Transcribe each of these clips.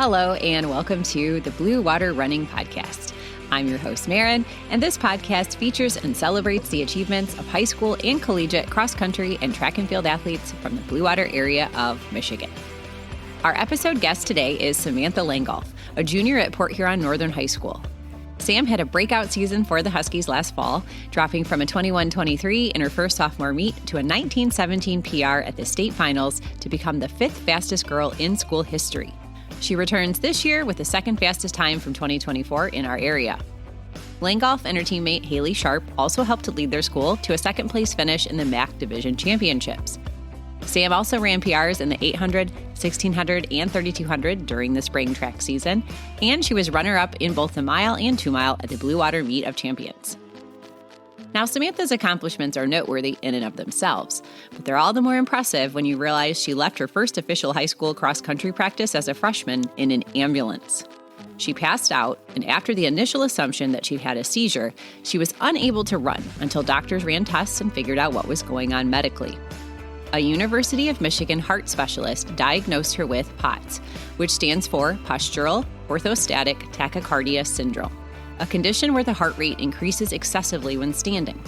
Hello, and welcome to the Blue Water Running Podcast. I'm your host, Maren, and this podcast features and celebrates the achievements of high school and collegiate cross-country and track and field athletes from the Blue Water area of Michigan. Our episode guest today is Samantha Langolf, a junior at Port Huron Northern High School. Sam had a breakout season for the Huskies last fall, dropping from a 21-23 in her first sophomore meet to a 19-17 PR at the state finals to become the fifth fastest girl in school history. She returns this year with the second fastest time from 2024 in our area. Langolf and her teammate Haley Sharp also helped to lead their school to a second place finish in the MAC Division Championships. Sam also ran PRs in the 800, 1600, and 3200 during the spring track season, and she was runner-up in both the mile and 2 mile at the Blue Water Meet of Champions. Now, Samantha's accomplishments are noteworthy in and of themselves, but they're all the more impressive when you realize she left her first official high school cross-country practice as a freshman in an ambulance. She passed out, and after the initial assumption that she'd had a seizure, she was unable to run until doctors ran tests and figured out what was going on medically. A University of Michigan heart specialist diagnosed her with POTS, which stands for Postural Orthostatic Tachycardia syndrome, a condition where the heart rate increases excessively when standing.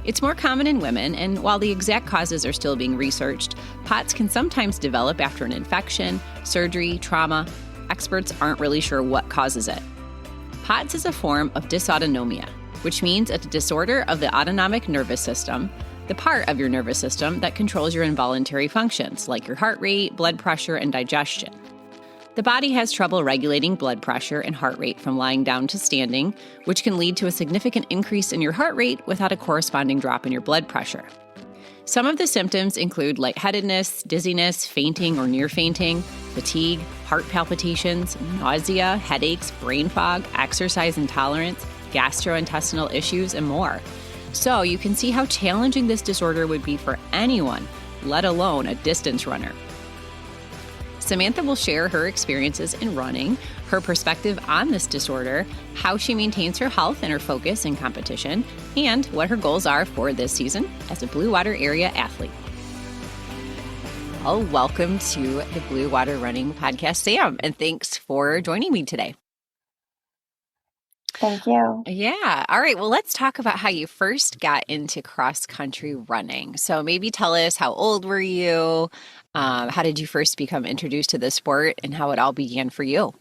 It's more common in women, and while the exact causes are still being researched, POTS can sometimes develop after an infection, surgery, trauma. Experts aren't really sure what causes it. POTS is a form of dysautonomia, which means it's a disorder of the autonomic nervous system, the part of your nervous system that controls your involuntary functions, like your heart rate, blood pressure, and digestion. The body has trouble regulating blood pressure and heart rate from lying down to standing, which can lead to a significant increase in your heart rate without a corresponding drop in your blood pressure. Some of the symptoms include lightheadedness, dizziness, fainting or near fainting, fatigue, heart palpitations, nausea, headaches, brain fog, exercise intolerance, gastrointestinal issues, and more. So you can see how challenging this disorder would be for anyone, let alone a distance runner. Samantha will share her experiences in running, her perspective on this disorder, how she maintains her health and her focus in competition, and what her goals are for this season as a Blue Water area athlete. Well, welcome to the Blue Water Running Podcast, Sam, and thanks for joining me today. Thank you. Yeah. All right. Well, let's talk about how you first got into cross-country running. So maybe tell us, how old were you? How did you first become introduced to the sport, and how it all began for you?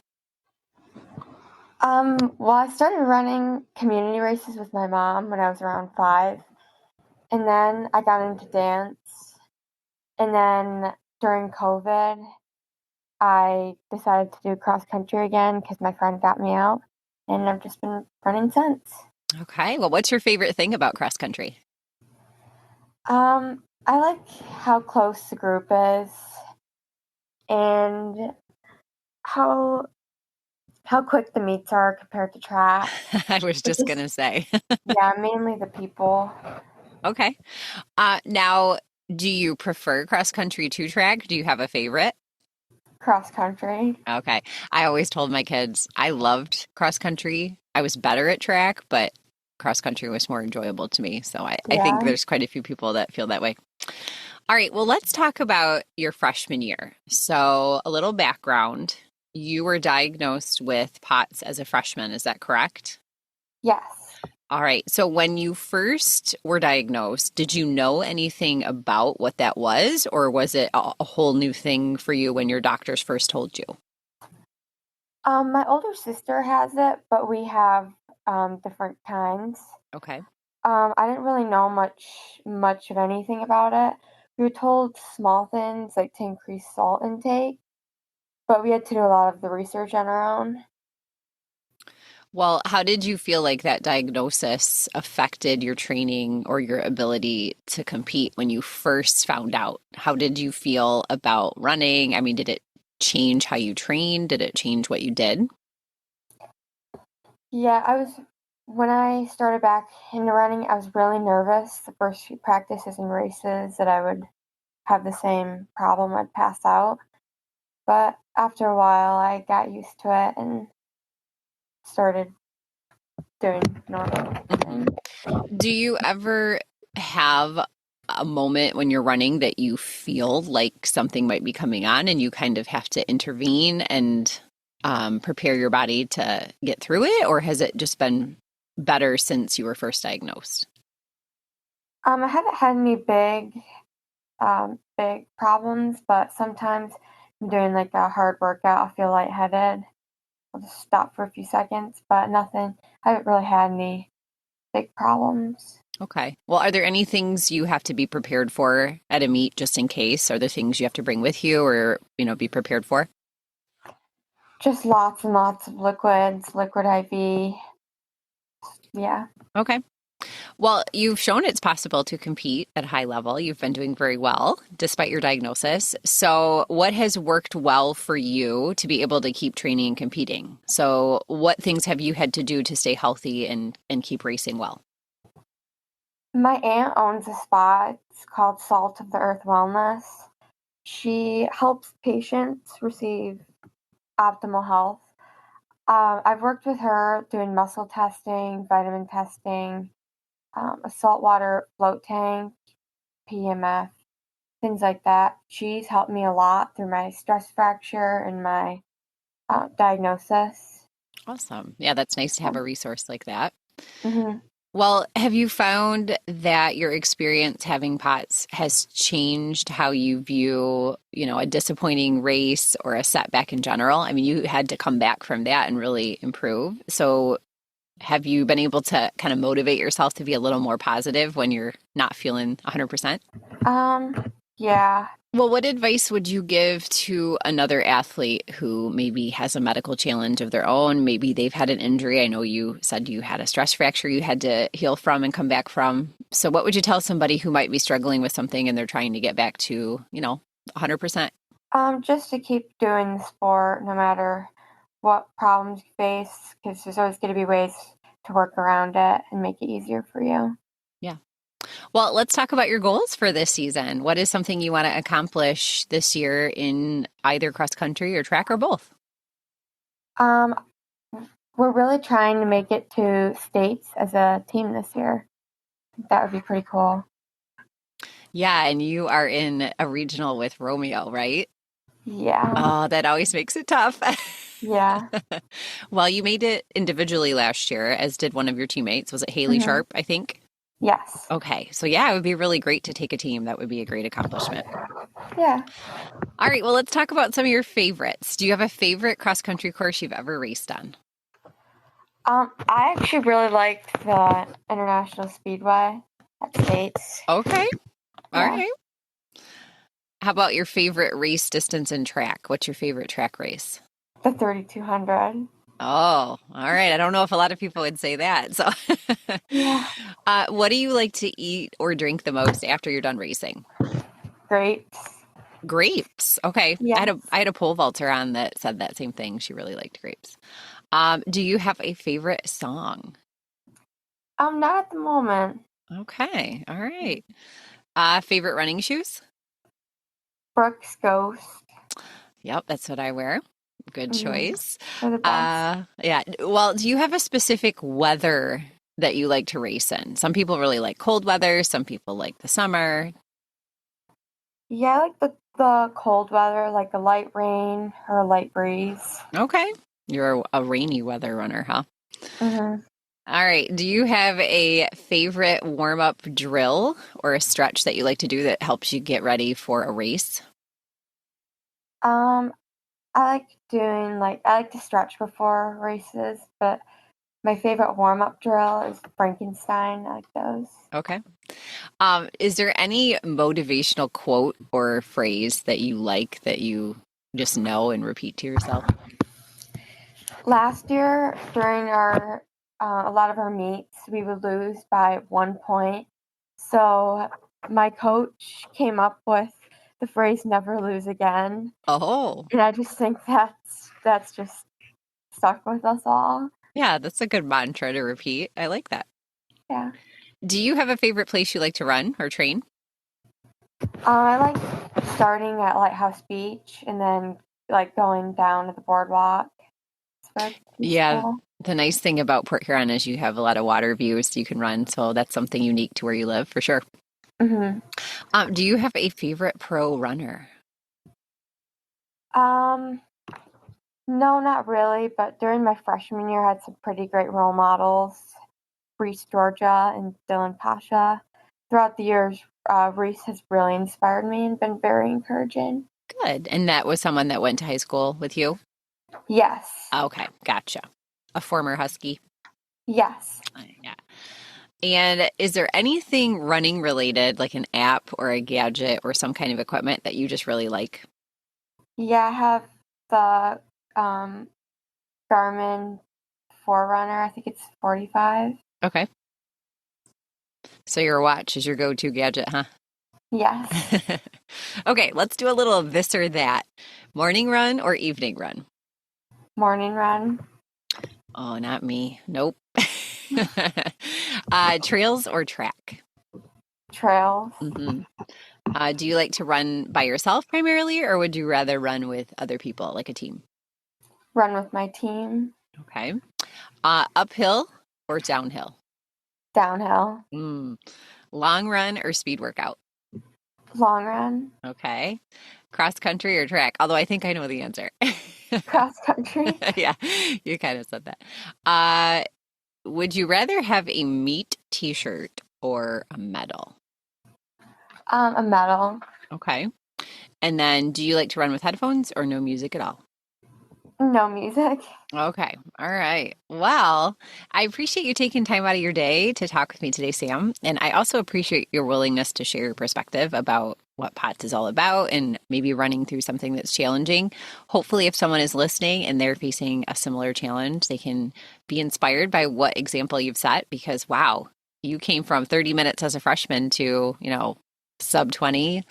Well, I started running community races with my mom when I was around 5. And then I got into dance. And then during COVID, I decided to do cross-country again because my friend got me out. And I've just been running since. Okay. Well, what's your favorite thing about cross country? I like how close the group is and how quick the meets are compared to track. I was just going to say. Yeah, mainly the people. Okay. Now, do you prefer cross country to track? Do you have a favorite? Cross country. Okay. I always told my kids I loved cross country. I was better at track, but cross country was more enjoyable to me. So I think there's quite a few people that feel that way. All right. Well, let's talk about your freshman year. So a little background. You were diagnosed with POTS as a freshman. Is that correct? Yes. All right. So when you first were diagnosed, did you know anything about what that was, or was it a whole new thing for you when your doctors first told you? My older sister has it, but we have different kinds. Okay. I didn't really know much of anything about it. We were told small things like to increase salt intake, but we had to do a lot of the research on our own. Well, how did you feel like that diagnosis affected your training or your ability to compete when you first found out? How did you feel about running? I mean, did it change how you trained? Did it change what you did? Yeah, when I started back into running, I was really nervous the first few practices and races that I would have the same problem, I'd pass out. But after a while, I got used to it and started doing normal things. Do you ever have a moment when you're running that you feel like something might be coming on and you kind of have to intervene and prepare your body to get through it, or has it just been better since you were first diagnosed? I haven't had any big problems, but sometimes I'm doing like a hard workout, I'll feel lightheaded. I'll just stop for a few seconds, but nothing. I haven't really had any big problems. Okay. Well, are there any things you have to be prepared for at a meet just in case? Are there things you have to bring with you or, be prepared for? Just lots and lots of liquids, liquid IV. Yeah. Okay. Well, you've shown it's possible to compete at a high level. You've been doing very well despite your diagnosis. So, what has worked well for you to be able to keep training and competing? So, what things have you had to do to stay healthy and keep racing well? My aunt owns a spa. It's called Salt of the Earth Wellness. She helps patients receive optimal health. I've worked with her doing muscle testing, vitamin testing, a saltwater float tank, PMF, things like that. She's helped me a lot through my stress fracture and my diagnosis. Awesome. Yeah, that's nice to have a resource like that. Mm-hmm. Well, have you found that your experience having POTS has changed how you view, a disappointing race or a setback in general? I mean, you had to come back from that and really improve. So have you been able to kind of motivate yourself to be a little more positive when you're not feeling 100%? Yeah. Well, what advice would you give to another athlete who maybe has a medical challenge of their own? Maybe they've had an injury. I know you said you had a stress fracture you had to heal from and come back from. So what would you tell somebody who might be struggling with something and they're trying to get back to, 100%? Just to keep doing the sport no matter what problems you face, because there's always going to be ways to work around it and make it easier for you. Yeah. Well, let's talk about your goals for this season. What is something you want to accomplish this year in either cross country or track or both? Um, we're really trying to make it to states as a team this year. That would be pretty cool. Yeah, and you are in a regional with Romeo, right? Yeah. Oh, that always makes it tough. Yeah. Well, you made it individually last year, as did one of your teammates. Was it Haley Mm-hmm. Sharp, I think? Yes. Okay. So, yeah, it would be really great to take a team. That would be a great accomplishment. Yeah. All right. Well, let's talk about some of your favorites. Do you have a favorite cross country course you've ever raced on? I actually really liked the International Speedway at States. Okay. All Yeah. right. How about your favorite race distance in track? What's your favorite track race? The 3,200. Oh, all right. I don't know if a lot of people would say that. So, Yeah. what do you like to eat or drink the most after you're done racing? Grapes. Grapes. Okay. Yeah. I had a pole vaulter on that said that same thing. She really liked grapes. Do you have a favorite song? Not at the moment. Okay. All right. Favorite running shoes? Brooks Ghost. Yep, that's what I wear. Good Mm-hmm. choice. They're the best. Yeah. Well, do you have a specific weather that you like to race in? Some people really like cold weather. Some people like the summer. Yeah, I like the cold weather, like a light rain or a light breeze. Okay. You're a rainy weather runner, huh? Mm-hmm. All right. Do you have a favorite warm up drill or a stretch that you like to do that helps you get ready for a race? Um, I like to stretch before races, but my favorite warm up drill is Frankenstein. I like those. Okay. Is there any motivational quote or phrase that you like that you just know and repeat to yourself? Last year, during our a lot of our meets, we would lose by 1 point. So my coach came up with the phrase "never lose again," Oh, and I just think that's just stuck with us all. yeah, that's a good mantra to repeat. I like that. Yeah. Do you have a favorite place you like to run or train? I like starting at Lighthouse Beach and then like going down to the boardwalk. It's very Yeah, peaceful. the nice thing about Port Huron is you have a lot of water views you can run, so that's something unique to where you live for sure. Mm-hmm. Do you have a favorite pro runner? Um, No, not really, but during my freshman year, I had some pretty great role models, Reese Georgia and Dylan Pasha. Throughout the years, Reese has really inspired me and been very encouraging. Good. And that was someone that went to high school with you? Yes. Okay, gotcha. A former Husky? Yes. Yeah. And is there anything running related, like an app or a gadget or some kind of equipment that you just really like? Yeah, I have the Garmin Forerunner. I think it's 45. Okay. So your watch is your go-to gadget, huh? Yes. Okay, let's do a little this or that. Morning run or evening run? Morning run. Oh, not me. Nope. Trails or track? Trails. Mm-hmm. Do you like to run by yourself primarily, or would you rather run with other people, like a team? Run with my team. Okay. Uphill or downhill? Downhill. Long run or speed workout? Long run. Okay. Cross country or track? Although I think I know the answer. Cross country. Yeah, you kind of said that. Would you rather have a meat t-shirt or a medal? A medal. Okay. And then do you like to run with headphones or no music at all? No music. Okay. All right. Well, I appreciate you taking time out of your day to talk with me today, Sam. And I also appreciate your willingness to share your perspective about what POTS is all about and maybe running through something that's challenging. Hopefully, if someone is listening and they're facing a similar challenge, they can be inspired by what example you've set because, wow, you came from 30 minutes as a freshman to, sub 20,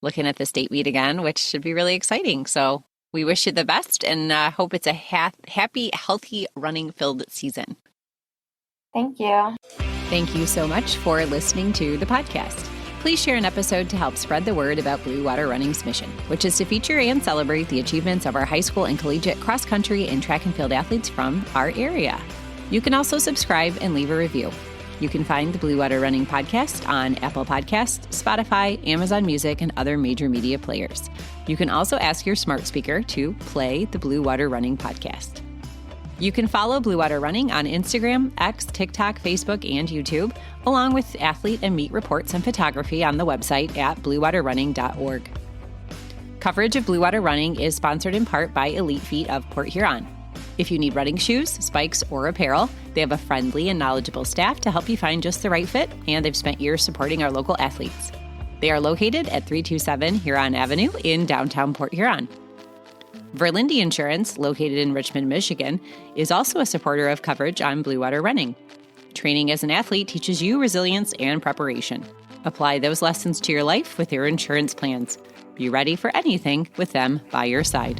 looking at the state meet again, which should be really exciting. So we wish you the best and hope it's a happy, healthy, running-filled season. Thank you. Thank you so much for listening to the podcast. Please share an episode to help spread the word about Blue Water Running's mission, which is to feature and celebrate the achievements of our high school and collegiate cross-country and track and field athletes from our area. You can also subscribe and leave a review. You can find the Blue Water Running podcast on Apple Podcasts, Spotify, Amazon Music, and other major media players. You can also ask your smart speaker to play the Blue Water Running podcast. You can follow Blue Water Running on Instagram, X, TikTok, Facebook, and YouTube, along with athlete and meet reports and photography on the website at bluewaterrunning.org. Coverage of Blue Water Running is sponsored in part by Elite Feet of Port Huron. If you need running shoes, spikes, or apparel, they have a friendly and knowledgeable staff to help you find just the right fit, and they've spent years supporting our local athletes. They are located at 327 Huron Avenue in downtown Port Huron. Verlindy Insurance, located in Richmond, Michigan, is also a supporter of coverage on Blue Water Running. Training as an athlete teaches you resilience and preparation. Apply those lessons to your life with your insurance plans. Be ready for anything with them by your side.